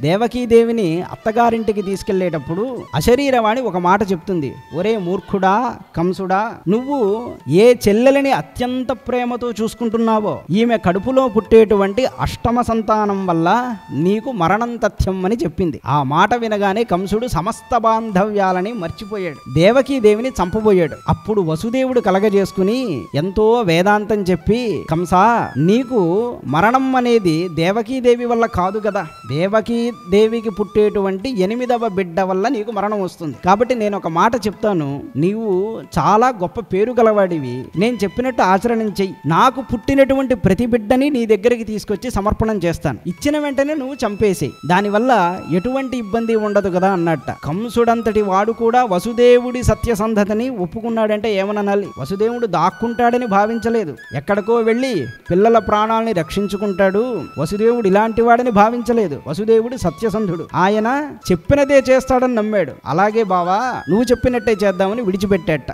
దేవకీదేవిని అత్తగారింటికి తీసుకెళ్లేటప్పుడు అశరీరవాణి ఒక మాట చెప్తుంది, ఒరే మూర్ఖుడా కంసుడా, నువ్వు ఏ చెల్లెలని అత్యంత ప్రేమతో చూసుకుంటున్నావో ఈమె కడుపులో పుట్టేటువంటి అష్టమ సంతానం వల్ల నీకు మరణం తథ్యం అని చెప్పింది. ఆ మాట వినగానే కంసుడు సమస్త బాంధవ్యాలని మర్చిపోయాడు, దేవకీదేవిని చంపబోయాడు. అప్పుడు వసుదేవుడు కలగజేసుకుని ఎంతో వేదాంతం చెప్పి, కంసా నీకు మరణం అనేది దేవకీదేవి వల్ల కాదు కదా, దేవకీదేవికి పుట్టేటువంటి 8వ బిడ్డ వల్ల నీకు మరణం వస్తుంది. కాబట్టి నేను ఒక మాట చెప్తాను, నీవు చాలా గొప్ప పేరు గలవాడివి, నేను చెప్పినట్టు ఆచరణ చెయ్యి, నాకు పుట్టినటువంటి ప్రతి బిడ్డని నీ దగ్గరికి తీసుకొచ్చి సమర్పణం చేస్తాను, ఇచ్చిన వెంటనే నువ్వు చంపేసేయి, దానివల్ల ఎటువంటి ఇబ్బంది ఉండదు కదా అన్నట్ట. కంసుడంతటి వాడు కూడా వసుదేవుడి సత్యసంధతని ఒప్పుకున్నాడంటే ఏమనాలి, వసుదేవుడు దాక్కుంటాడని భావించలేదు, ఎక్కడికో వెళ్ళి పిల్లల ప్రాణాలని రక్షించుకుంటాడు, వసుదేవుడు ఇలాంటి వాడని భావించలేదు. వసుదేవుడు సత్యసంధుడు, ఆయన చెప్పినదే చేస్తాడని నమ్మాడు. అలాగే బావా నువ్వు చెప్పినట్టే చేద్దామని విడిచిపెట్టేట.